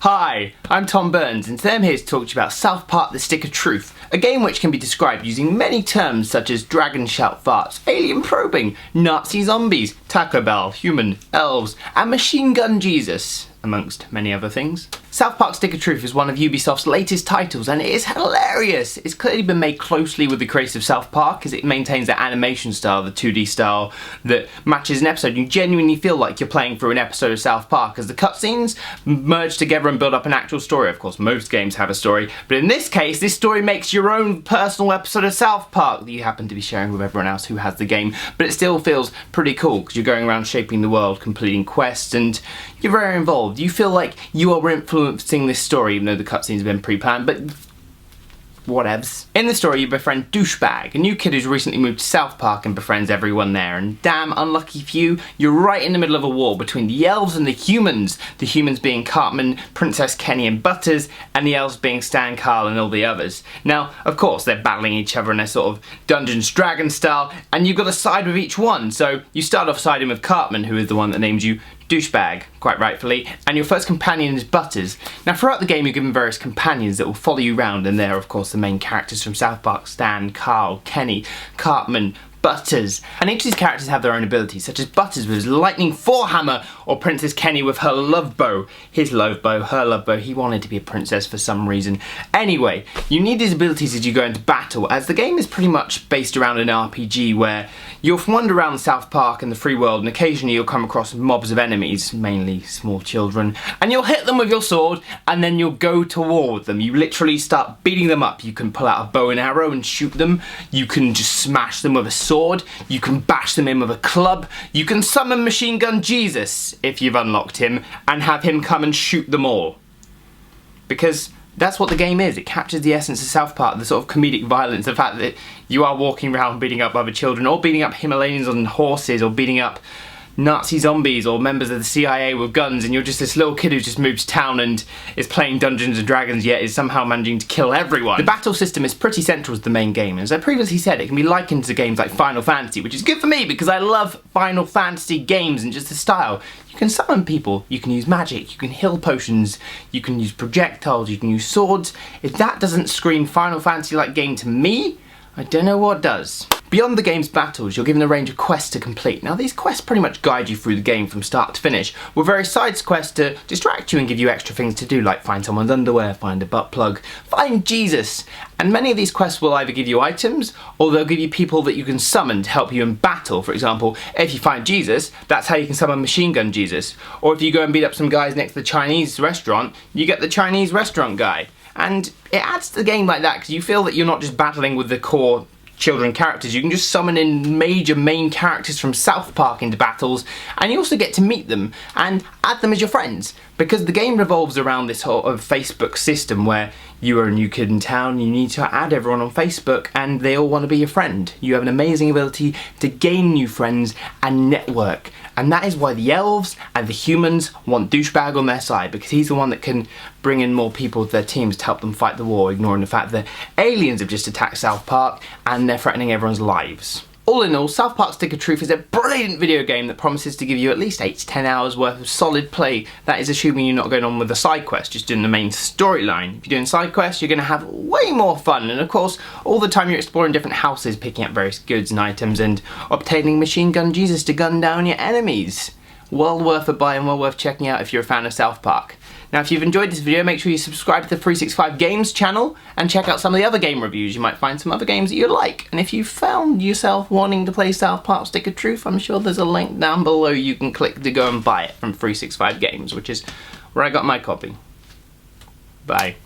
Hi, I'm Tom Burns and today I'm here to talk to you about South Park The Stick of Truth, a game which can be described using many terms such as dragon shout farts, alien probing, Nazi zombies, Taco Bell, human, elves, and machine gun Jesus, amongst many other things. South Park Stick of Truth is one of Ubisoft's latest titles and it is hilarious! It's clearly been made closely with the creators of South Park as it maintains the animation style, the 2D style that matches an episode. You genuinely feel like you're playing through an episode of South Park as the cutscenes merge together and build up an actual story. Of course, most games have a story, but in this case, this story makes your own personal episode of South Park that you happen to be sharing with everyone else who has the game, but it still feels pretty cool because you're going around shaping the world, completing quests, and you're very involved. You feel like you are influencing this story, even though the cutscenes have been pre-planned, but whatevs. In the story, you befriend Douchebag, a new kid who's recently moved to South Park and befriends everyone there, and damn unlucky for you, you're right in the middle of a war between the elves and the humans being Cartman, Princess Kenny and Butters, and the elves being Stan, Carl and all the others. Now, of course, they're battling each other in their sort of Dungeons Dragons style, and you've got to side with each one, so you start off siding with Cartman, who is the one that names you Douchebag, quite rightfully, and your first companion is Butters. Now throughout the game you're given various companions that will follow you around, and they're of course the main characters from South Park: Stan, Carl, Kenny, Cartman, Butters. And each of these characters have their own abilities, such as Butters with his lightning forehammer, or Princess Kenny with her love bow. His love bow, her love bow, he wanted to be a princess for some reason. Anyway, you need these abilities as you go into battle, as the game is pretty much based around an RPG where you'll wander around South Park and the free world, and occasionally you'll come across mobs of enemies, mainly small children, and you'll hit them with your sword, and then you'll go to war with them. You literally start beating them up. You can pull out a bow and arrow and shoot them. You can just smash them with a sword. You can bash them in with a club. You can summon Machine Gun Jesus, if you've unlocked him, and have him come and shoot them all. Because that's what the game is. It captures the essence of South Park, the sort of comedic violence, the fact that you are walking around beating up other children, or beating up Himalayans on horses, or beating up Nazi zombies, or members of the CIA with guns, and you're just this little kid who just moved to town and is playing Dungeons & Dragons, yet is somehow managing to kill everyone. The battle system is pretty central to the main game, and as I previously said, it can be likened to games like Final Fantasy, which is good for me because I love Final Fantasy games and just the style. You can summon people, you can use magic, you can heal potions, you can use projectiles, you can use swords. If that doesn't scream Final Fantasy-like game to me, I don't know what does. Beyond the game's battles, you're given a range of quests to complete. Now these quests pretty much guide you through the game from start to finish, with various side quests to distract you and give you extra things to do, like find someone's underwear, find a butt plug, find Jesus. And many of these quests will either give you items, or they'll give you people that you can summon to help you in battle. For example, if you find Jesus, that's how you can summon Machine Gun Jesus. Or if you go and beat up some guys next to the Chinese restaurant, you get the Chinese restaurant guy. And it adds to the game like that, because you feel that you're not just battling with the core children characters, you can just summon in major main characters from South Park into battles, and you also get to meet them and add them as your friends, because the game revolves around this whole Facebook system where you are a new kid in town, you need to add everyone on Facebook and they all want to be your friend. You have an amazing ability to gain new friends and network, and that is why the elves and the humans want Douchebag on their side, because he's the one that can bring in more people to their teams to help them fight the war, ignoring the fact that aliens have just attacked South Park and they're threatening everyone's lives. All in all, South Park Stick of Truth is a brilliant video game that promises to give you at least 8 to 10 hours worth of solid play. That is assuming you're not going on with a side quest, just doing the main storyline. If you're doing side quests, you're going to have way more fun, and of course, all the time you're exploring different houses, picking up various goods and items, and obtaining Machine Gun Jesus to gun down your enemies. Well worth a buy and well worth checking out if you're a fan of South Park. Now if you've enjoyed this video, make sure you subscribe to the 365 Games channel and check out some of the other game reviews. You might find some other games that you like. And if you found yourself wanting to play South Park Stick of Truth, I'm sure there's a link down below you can click to go and buy it from 365 Games, which is where I got my copy. Bye.